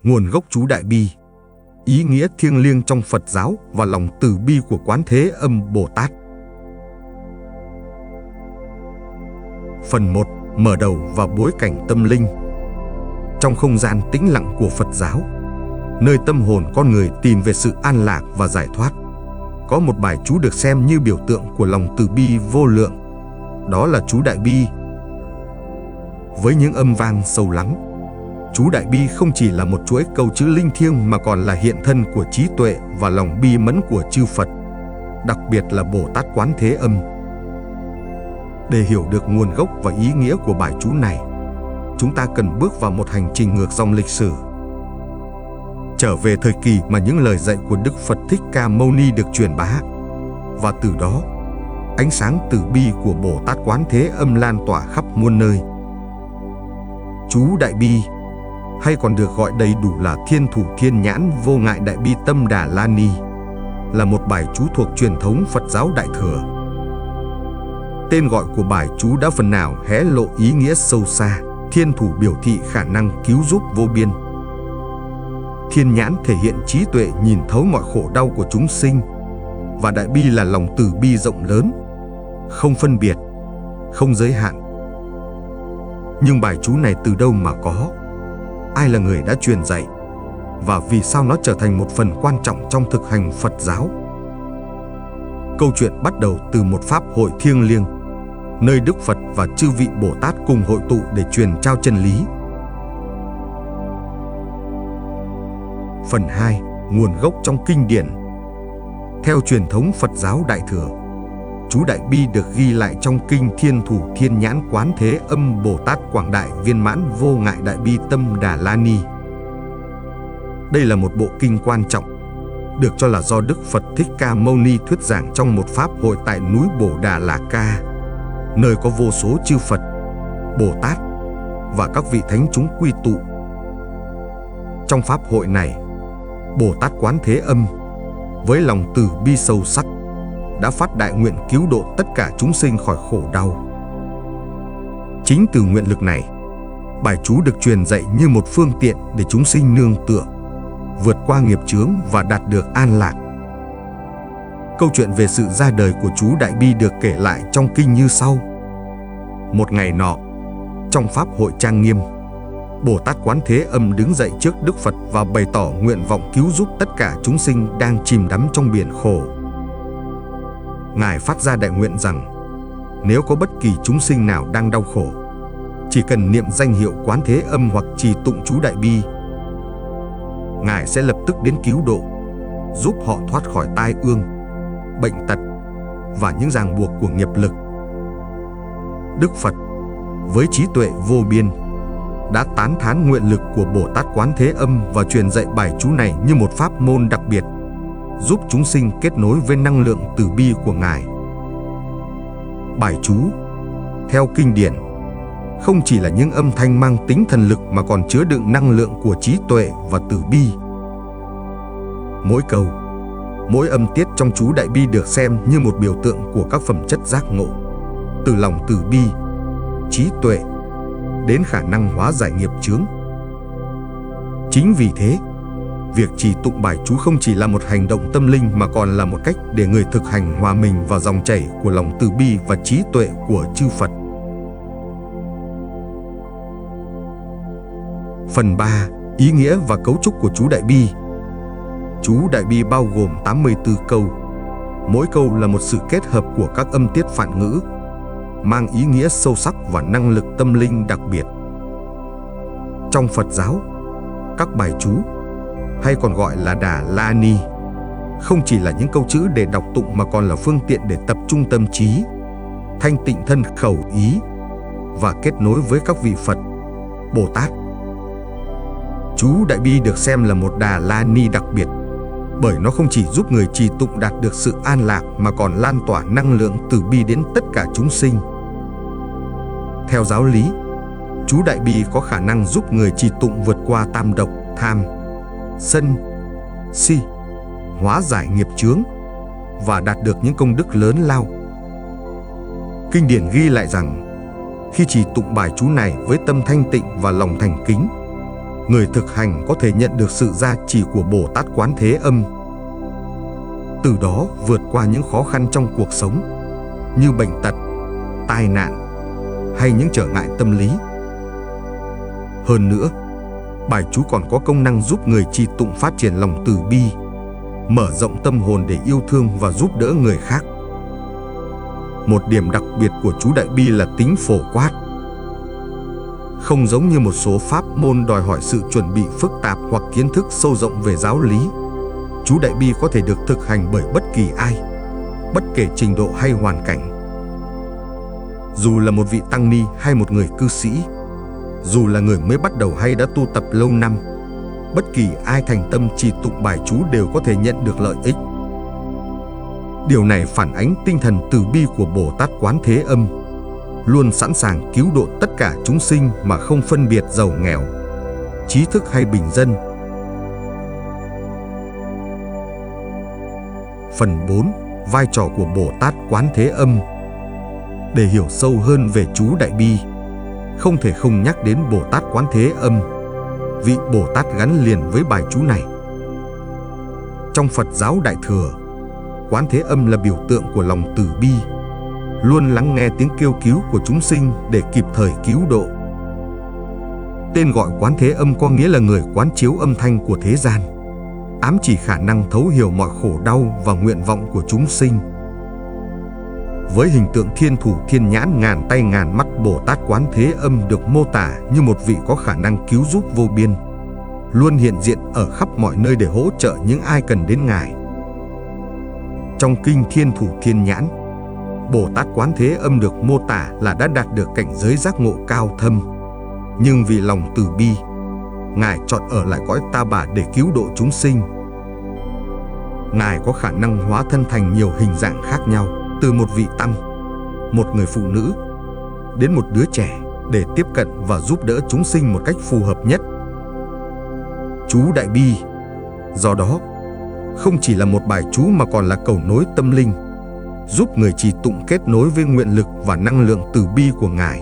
Nguồn gốc chú Đại Bi, ý nghĩa thiêng liêng trong Phật giáo và lòng từ bi của Quán Thế Âm Bồ Tát. Phần 1. Mở đầu và bối cảnh tâm linh. Trong không gian tĩnh lặng của Phật giáo, nơi tâm hồn con người tìm về sự an lạc và giải thoát, có một bài chú được xem như biểu tượng của lòng từ bi vô lượng. Đó là chú Đại Bi. Với những âm vang sâu lắng, chú Đại Bi không chỉ là một chuỗi câu chữ linh thiêng mà còn là hiện thân của trí tuệ và lòng bi mẫn của chư Phật, đặc biệt là Bồ Tát Quán Thế Âm. Để hiểu được nguồn gốc và ý nghĩa của bài chú này, chúng ta cần bước vào một hành trình ngược dòng lịch sử, trở về thời kỳ mà những lời dạy của Đức Phật Thích Ca Mâu Ni được truyền bá, và từ đó, ánh sáng từ bi của Bồ Tát Quán Thế Âm lan tỏa khắp muôn nơi. Chú Đại Bi, hay còn được gọi đầy đủ là Thiên Thủ Thiên Nhãn Vô Ngại Đại Bi Tâm Đà La Ni, là một bài chú thuộc truyền thống Phật giáo Đại Thừa. Tên gọi của bài chú đã phần nào hé lộ ý nghĩa sâu xa. Thiên thủ biểu thị khả năng cứu giúp vô biên. Thiên nhãn thể hiện trí tuệ nhìn thấu mọi khổ đau của chúng sinh, và đại bi là lòng từ bi rộng lớn, không phân biệt, không giới hạn. Nhưng bài chú này từ đâu mà có? Ai là người đã truyền dạy? Và vì sao nó trở thành một phần quan trọng trong thực hành Phật giáo? Câu chuyện bắt đầu từ một pháp hội thiêng liêng, nơi Đức Phật và chư vị Bồ Tát cùng hội tụ để truyền trao chân lý. Phần 2. Nguồn gốc trong kinh điển. Theo truyền thống Phật giáo Đại Thừa, chú Đại Bi được ghi lại trong kinh Thiên Thủ Thiên Nhãn Quán Thế Âm Bồ Tát Quảng Đại Viên Mãn Vô Ngại Đại Bi Tâm Đà La Ni. Đây là một bộ kinh quan trọng, được cho là do Đức Phật Thích Ca Mâu Ni thuyết giảng trong một pháp hội tại núi Bồ Đà La Ca, nơi có vô số chư Phật, Bồ Tát và các vị thánh chúng quy tụ. Trong pháp hội này, Bồ Tát Quán Thế Âm với lòng từ bi sâu sắc đã phát đại nguyện cứu độ tất cả chúng sinh khỏi khổ đau. Chính từ nguyện lực này, bài chú được truyền dạy như một phương tiện để chúng sinh nương tựa, vượt qua nghiệp chướng và đạt được an lạc. Câu chuyện về sự ra đời của chú Đại Bi được kể lại trong kinh như sau. Một ngày nọ, trong pháp hội trang nghiêm, Bồ Tát Quán Thế Âm đứng dậy trước Đức Phật và bày tỏ nguyện vọng cứu giúp tất cả chúng sinh đang chìm đắm trong biển khổ. Ngài phát ra đại nguyện rằng, nếu có bất kỳ chúng sinh nào đang đau khổ, chỉ cần niệm danh hiệu Quán Thế Âm hoặc trì tụng chú Đại Bi, Ngài sẽ lập tức đến cứu độ, giúp họ thoát khỏi tai ương, bệnh tật và những ràng buộc của nghiệp lực. Đức Phật, với trí tuệ vô biên, đã tán thán nguyện lực của Bồ Tát Quán Thế Âm và truyền dạy bài chú này như một pháp môn đặc biệt, giúp chúng sinh kết nối với năng lượng từ bi của Ngài. Bài chú, theo kinh điển, không chỉ là những âm thanh mang tính thần lực mà còn chứa đựng năng lượng của trí tuệ và từ bi. Mỗi câu, mỗi âm tiết trong chú Đại Bi được xem như một biểu tượng của các phẩm chất giác ngộ, từ lòng từ bi, trí tuệ đến khả năng hóa giải nghiệp chướng. Chính vì thế, việc trì tụng bài chú không chỉ là một hành động tâm linh mà còn là một cách để người thực hành hòa mình vào dòng chảy của lòng từ bi và trí tuệ của chư Phật. Phần 3. Ý nghĩa và cấu trúc của chú Đại Bi. Chú Đại Bi bao gồm 84 câu. Mỗi câu là một sự kết hợp của các âm tiết phạn ngữ, mang ý nghĩa sâu sắc và năng lực tâm linh đặc biệt. Trong Phật giáo, các bài chú, hay còn gọi là Đà La Ni, không chỉ là những câu chữ để đọc tụng mà còn là phương tiện để tập trung tâm trí, thanh tịnh thân khẩu ý và kết nối với các vị Phật, Bồ Tát. Chú Đại Bi được xem là một Đà La Ni đặc biệt, bởi nó không chỉ giúp người trì tụng đạt được sự an lạc mà còn lan tỏa năng lượng từ bi đến tất cả chúng sinh. Theo giáo lý, chú Đại Bi có khả năng giúp người trì tụng vượt qua tam độc, tham, sân, si, hóa giải nghiệp chướng và đạt được những công đức lớn lao. Kinh điển ghi lại rằng, khi trì tụng bài chú này với tâm thanh tịnh và lòng thành kính, người thực hành có thể nhận được sự gia trì của Bồ Tát Quán Thế Âm. Từ đó vượt qua những khó khăn trong cuộc sống như bệnh tật, tai nạn hay những trở ngại tâm lý. Hơn nữa, bài chú còn có công năng giúp người trì tụng phát triển lòng từ bi, mở rộng tâm hồn để yêu thương và giúp đỡ người khác. Một điểm đặc biệt của chú Đại Bi là tính phổ quát. Không giống như một số pháp môn đòi hỏi sự chuẩn bị phức tạp hoặc kiến thức sâu rộng về giáo lý, chú Đại Bi có thể được thực hành bởi bất kỳ ai, bất kể trình độ hay hoàn cảnh. Dù là một vị tăng ni hay một người cư sĩ, dù là người mới bắt đầu hay đã tu tập lâu năm, bất kỳ ai thành tâm trì tụng bài chú đều có thể nhận được lợi ích. Điều này phản ánh tinh thần từ bi của Bồ Tát Quán Thế Âm, luôn sẵn sàng cứu độ tất cả chúng sinh mà không phân biệt giàu nghèo, trí thức hay bình dân. Phần 4. Vai trò của Bồ Tát Quán Thế Âm. Để hiểu sâu hơn về chú Đại Bi, không thể không nhắc đến Bồ Tát Quán Thế Âm, vị Bồ Tát gắn liền với bài chú này. Trong Phật giáo Đại Thừa, Quán Thế Âm là biểu tượng của lòng từ bi, luôn lắng nghe tiếng kêu cứu của chúng sinh để kịp thời cứu độ. Tên gọi Quán Thế Âm có nghĩa là người quán chiếu âm thanh của thế gian, ám chỉ khả năng thấu hiểu mọi khổ đau và nguyện vọng của chúng sinh. Với hình tượng thiên thủ thiên nhãn ngàn tay ngàn mắt, Bồ Tát Quán Thế Âm được mô tả như một vị có khả năng cứu giúp vô biên, luôn hiện diện ở khắp mọi nơi để hỗ trợ những ai cần đến Ngài. Trong kinh Thiên Thủ Thiên Nhãn, Bồ Tát Quán Thế Âm được mô tả là đã đạt được cảnh giới giác ngộ cao thâm, nhưng vì lòng từ bi, Ngài chọn ở lại cõi ta bà để cứu độ chúng sinh. Ngài có khả năng hóa thân thành nhiều hình dạng khác nhau, từ một vị tăng, một người phụ nữ, đến một đứa trẻ, để tiếp cận và giúp đỡ chúng sinh một cách phù hợp nhất. Chú Đại Bi, do đó, không chỉ là một bài chú mà còn là cầu nối tâm linh, giúp người trì tụng kết nối với nguyện lực và năng lượng từ bi của Ngài.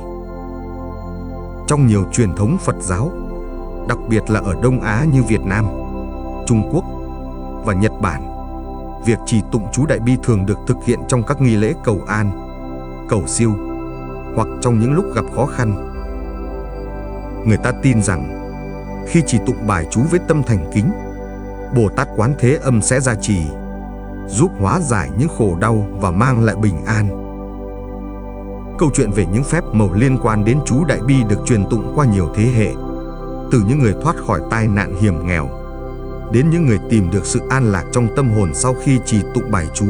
Trong nhiều truyền thống Phật giáo, đặc biệt là ở Đông Á như Việt Nam, Trung Quốc và Nhật Bản, việc trì tụng chú Đại Bi thường được thực hiện trong các nghi lễ cầu an, cầu siêu hoặc trong những lúc gặp khó khăn. Người ta tin rằng khi trì tụng bài chú với tâm thành kính, Bồ Tát Quán Thế Âm sẽ gia trì, giúp hóa giải những khổ đau và mang lại bình an. Câu chuyện về những phép màu liên quan đến chú Đại Bi được truyền tụng qua nhiều thế hệ, từ những người thoát khỏi tai nạn hiểm nghèo đến những người tìm được sự an lạc trong tâm hồn sau khi trì tụng bài chú.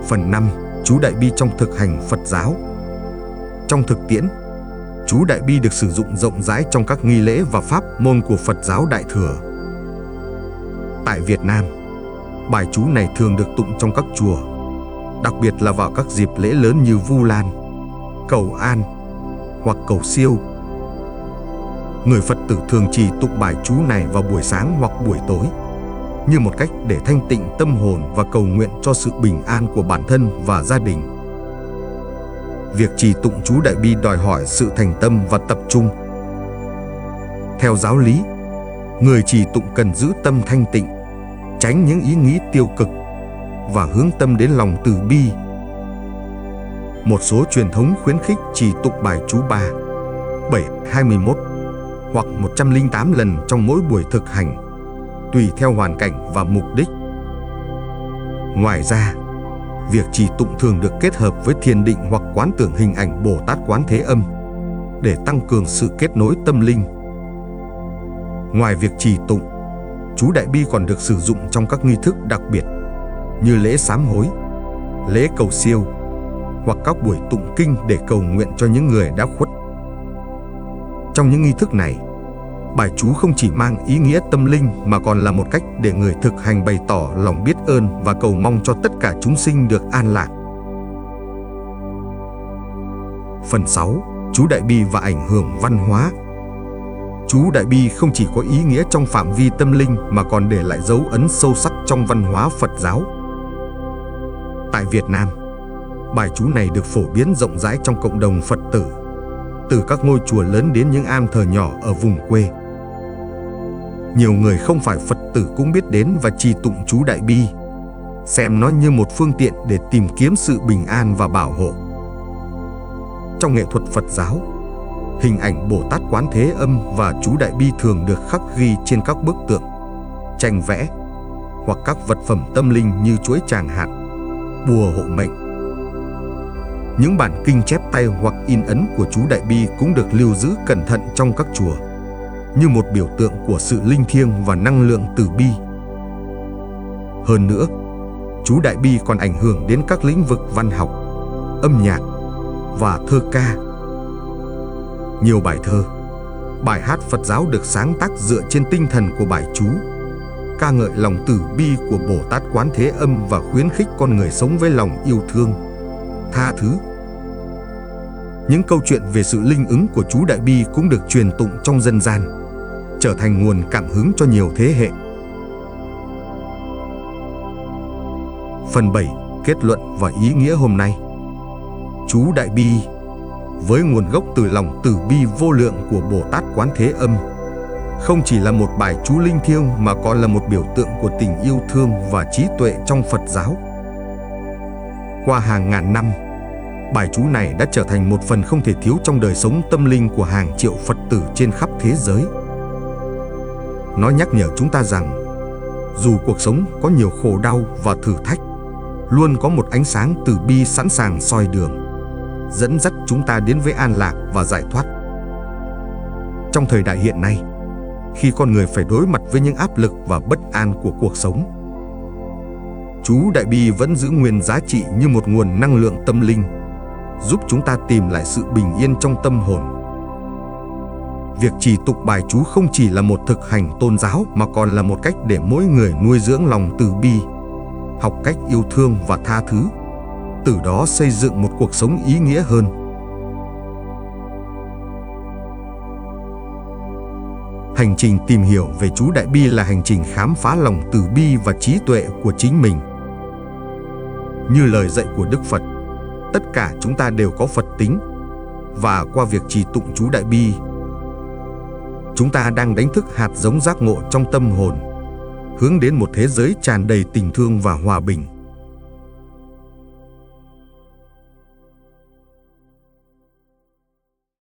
Phần 5. Chú Đại Bi trong thực hành Phật giáo. Trong thực tiễn, chú Đại Bi được sử dụng rộng rãi trong các nghi lễ và pháp môn của Phật giáo Đại Thừa. Tại Việt Nam, bài chú này thường được tụng trong các chùa, đặc biệt là vào các dịp lễ lớn như Vu Lan, cầu an hoặc cầu siêu. Người Phật tử thường trì tụng bài chú này vào buổi sáng hoặc buổi tối, như một cách để thanh tịnh tâm hồn và cầu nguyện cho sự bình an của bản thân và gia đình. Việc trì tụng chú Đại Bi đòi hỏi sự thành tâm và tập trung. Theo giáo lý, người trì tụng cần giữ tâm thanh tịnh, tránh những ý nghĩ tiêu cực và hướng tâm đến lòng từ bi. Một số truyền thống khuyến khích trì tụng bài chú 3, 7, 21 hoặc 108 lần trong mỗi buổi thực hành, tùy theo hoàn cảnh và mục đích. Ngoài ra, việc trì tụng thường được kết hợp với thiền định hoặc quán tưởng hình ảnh Bồ Tát Quán Thế Âm để tăng cường sự kết nối tâm linh. Ngoài việc trì tụng, chú Đại Bi còn được sử dụng trong các nghi thức đặc biệt như lễ sám hối, lễ cầu siêu hoặc các buổi tụng kinh để cầu nguyện cho những người đã khuất. Trong những nghi thức này, bài chú không chỉ mang ý nghĩa tâm linh mà còn là một cách để người thực hành bày tỏ lòng biết ơn và cầu mong cho tất cả chúng sinh được an lạc. Phần 6. Chú Đại Bi và ảnh hưởng văn hóa. Chú Đại Bi không chỉ có ý nghĩa trong phạm vi tâm linh mà còn để lại dấu ấn sâu sắc trong văn hóa Phật giáo. Tại Việt Nam, bài chú này được phổ biến rộng rãi trong cộng đồng Phật tử, từ các ngôi chùa lớn đến những am thờ nhỏ ở vùng quê. Nhiều người không phải Phật tử cũng biết đến và trì tụng chú Đại Bi, xem nó như một phương tiện để tìm kiếm sự bình an và bảo hộ. Trong nghệ thuật Phật giáo, hình ảnh Bồ Tát Quán Thế Âm và chú Đại Bi thường được khắc ghi trên các bức tượng, tranh vẽ hoặc các vật phẩm tâm linh như chuỗi tràng hạt, bùa hộ mệnh. Những bản kinh chép tay hoặc in ấn của chú Đại Bi cũng được lưu giữ cẩn thận trong các chùa, như một biểu tượng của sự linh thiêng và năng lượng từ bi. Hơn nữa, chú Đại Bi còn ảnh hưởng đến các lĩnh vực văn học, âm nhạc và thơ ca. Nhiều bài thơ, bài hát Phật giáo được sáng tác dựa trên tinh thần của bài chú, ca ngợi lòng từ bi của Bồ Tát Quán Thế Âm và khuyến khích con người sống với lòng yêu thương, tha thứ. Những câu chuyện về sự linh ứng của chú Đại Bi cũng được truyền tụng trong dân gian, trở thành nguồn cảm hứng cho nhiều thế hệ. Phần 7. Kết luận và ý nghĩa hôm nay. Chú Đại Bi, với nguồn gốc từ lòng từ bi vô lượng của Bồ Tát Quán Thế Âm, không chỉ là một bài chú linh thiêng mà còn là một biểu tượng của tình yêu thương và trí tuệ trong Phật giáo. Qua hàng ngàn năm, bài chú này đã trở thành một phần không thể thiếu trong đời sống tâm linh của hàng triệu Phật tử trên khắp thế giới. Nó nhắc nhở chúng ta rằng, dù cuộc sống có nhiều khổ đau và thử thách, luôn có một ánh sáng từ bi sẵn sàng soi đường, dẫn dắt chúng ta đến với an lạc và giải thoát. Trong thời đại hiện nay, khi con người phải đối mặt với những áp lực và bất an của cuộc sống, chú Đại Bi vẫn giữ nguyên giá trị như một nguồn năng lượng tâm linh, giúp chúng ta tìm lại sự bình yên trong tâm hồn. Việc trì tụng bài chú không chỉ là một thực hành tôn giáo mà còn là một cách để mỗi người nuôi dưỡng lòng từ bi, học cách yêu thương và tha thứ, từ đó xây dựng một cuộc sống ý nghĩa hơn. Hành trình tìm hiểu về chú Đại Bi là hành trình khám phá lòng từ bi và trí tuệ của chính mình. Như lời dạy của Đức Phật, tất cả chúng ta đều có Phật tính, và qua việc trì tụng chú Đại Bi, chúng ta đang đánh thức hạt giống giác ngộ trong tâm hồn, hướng đến một thế giới tràn đầy tình thương và hòa bình.